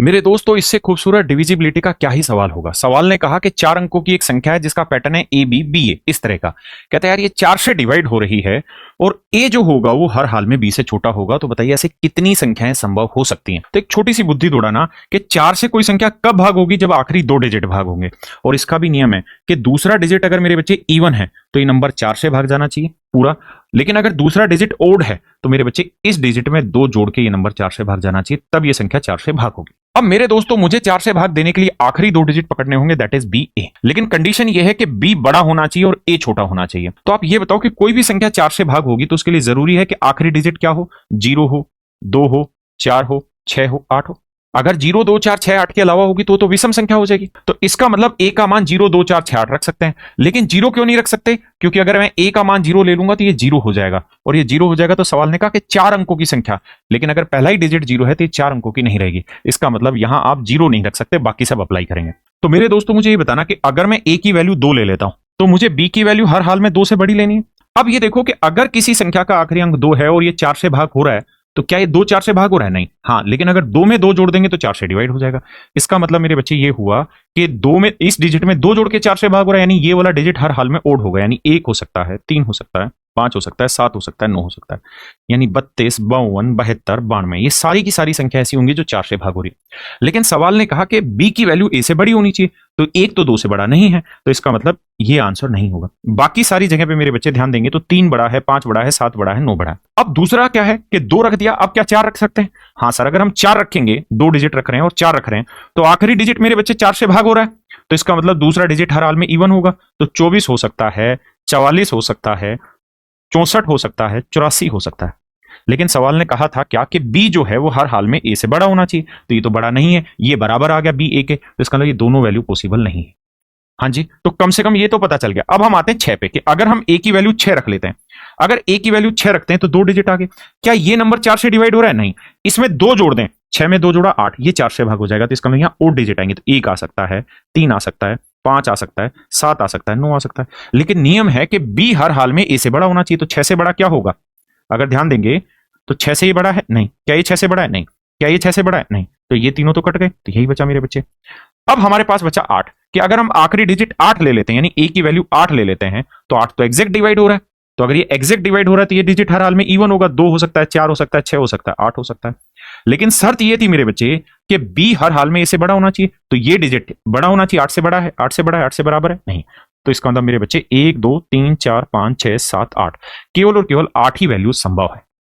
मेरे दोस्तों, इससे खूबसूरत डिविजिबिलिटी का क्या ही सवाल होगा। सवाल ने कहा कि 4 अंकों की एक संख्या है जिसका पैटर्न है ए बी बी ए, इस तरह का। कहता है यार ये 4 से डिवाइड हो रही है और ए जो होगा वो हर हाल में बी से छोटा होगा। तो बताइए ऐसे कितनी संख्याएं संभव हो सकती हैं। तो एक छोटी सी बुद्धि दौड़ाना कि 4 से कोई संख्या कब भाग होगी, जब आखिरी 2 डिजिट भाग होंगे। और इसका भी नियम है कि दूसरा डिजिट अगर मेरे बच्चे इवन है तो ये नंबर 4 से भाग जाना चाहिए पूरा। लेकिन अगर दूसरा डिजिट ओड है तो मेरे बच्चे इस डिजिट में 2 जोड़ के ये नंबर 4 से भाग जाना चाहिए, तब ये संख्या 4 से भाग होगी। अब मेरे दोस्तों, मुझे 4 से भाग देने के लिए आखिरी 2 डिजिट पकड़ने होंगे, दैट इज बी ए। लेकिन कंडीशन ये है कि बी बड़ा होना चाहिए और ए छोटा होना चाहिए। तो आप ये बताओ कि कोई भी संख्या 4 से भाग होगी तो उसके लिए जरूरी है कि आखिरी डिजिट क्या हो, 0 हो, 2 हो, 4 हो, 6 हो, 8 हो। अगर 0 2 4 6 8 के अलावा होगी तो विषम संख्या हो जाएगी। तो इसका मतलब ए का मान 0 2 4 6 8 रख सकते हैं। लेकिन 0 क्यों नहीं रख सकते? क्योंकि अगर मैं ए का मान 0 ले लूंगा तो ये 0 हो जाएगा, और ये 0 हो जाएगा तो सवाल ने कहा कि 4 अंकों की संख्या। लेकिन अगर पहला ही डिजिट 0 है तो ये 4 अंकों की नहीं रहेगी। इसका मतलब यहां आप 0 नहीं रख सकते, बाकी सब अप्लाई करेंगे। तो मेरे दोस्तों, मुझे ये बताना कि अगर मैं ए की वैल्यू 2 ले लेता हूं तो मुझे बी की वैल्यू हर हाल में 2 से बड़ी लेनी है। अब ये देखो कि अगर किसी संख्या का आखिरी अंक 2 है और ये 4 से भाग हो रहा है तो क्या ये 2 4 से भाग हो रहा है? नहीं। हाँ, लेकिन अगर 2 में 2 जोड़ देंगे तो 4 से डिवाइड हो जाएगा। इसका मतलब मेरे बच्चे ये हुआ कि 2 में, इस डिजिट में 2 जोड़ के 4 से भाग हो रहा है, यानी ये वाला डिजिट हर हाल में ओड होगा। यानी 1 हो सकता है, 3 हो सकता है, 5 हो सकता है, 7 हो सकता है, 9 हो सकता है। यानी 32 52 72 92, ये सारी की सारी संख्या ऐसी होंगी जो 4 से भाग हो रही है। लेकिन सवाल ने कहा कि बी की वैल्यू ए से बड़ी होनी चाहिए, तो 1 तो 2 से बड़ा नहीं है, तो इसका मतलब ये आंसर नहीं होगा। बाकी सारी जगह पे मेरे बच्चे ध्यान देंगे तो 3 बड़ा है, 5 बड़ा है, 7 बड़ा है, 9 बड़ा है। अब दूसरा क्या है कि 2 रख दिया, अब क्या 4 रख सकते हैं? हाँ सर, अगर हम 4 रखेंगे, 2 डिजिट रख रहे हैं और 4 रख रहे हैं, तो आखिरी डिजिट मेरे बच्चे 4 से भाग हो रहा है, तो इसका मतलब दूसरा डिजिट हर हाल में इवन होगा। तो 24 हो सकता है, 44 हो सकता है, 64 हो सकता है, 84 हो सकता है। लेकिन सवाल ने कहा था क्या कि बी जो है वो हर हाल में ए से बड़ा होना चाहिए, तो ये तो बड़ा नहीं है, ये बराबर आ गया बी ए के, तो इसका मतलब ये दोनों वैल्यू पॉसिबल नहीं है। हाँ जी, तो कम से कम ये तो पता चल गया। अब हम आते हैं 6 पे कि अगर हम ए की वैल्यू 6 रख लेते हैं, अगर ए की वैल्यू 6 रखते हैं तो 2 डिजिट आगे, क्या ये नंबर 4 से डिवाइड हो रहा है? नहीं। इसमें 2 जोड़ दें, 6 में 2 जोड़ा 8, ये 4 से भाग हो जाएगा। तो इसका मतलब यहाँ ओड डिजिट आएंगे, तो 1 आ सकता है, 3 आ सकता है, 5 आ सकता है, 7 आ सकता है, 9 आ सकता है। लेकिन नियम है कि बी हर हाल में ए से बड़ा होना चाहिए, तो 6 से बड़ा क्या होगा? अगर ध्यान देंगे तो 6 से ये बड़ा है? नहीं। क्या ये 6 से बड़ा है? नहीं। क्या ये 6 से बड़ा है? नहीं। तो ये तीनों तो कट गए, तो यही बचा मेरे बच्चे। अब हमारे पास बचा 8 कि अगर हम आखिरी डिजिट 8 ले लेते हैं, यानी ए की वैल्यू 8 ले लेते हैं, तो 8 तो एग्जैक्ट डिवाइड हो रहा है। तो अगर ये एग्जैक्ट डिवाइड हो रहा है तो ये डिजिट हर हाल में इवन होगा, 2 हो सकता है, 4 हो सकता है, 6 हो सकता है, 8 हो सकता है। लेकिन शर्त ये थी मेरे बच्चे कि बी हर हाल में ए से बड़ा होना चाहिए, तो ये डिजिट बड़ा होना चाहिए। 8 से बड़ा है, 8 से बड़ा है, 8 से बराबर है? नहीं। तो इसका मतलब मेरे बच्चे 1 2 3 4 5 6 7 8, केवल और केवल 8 ही वैल्यू संभव है।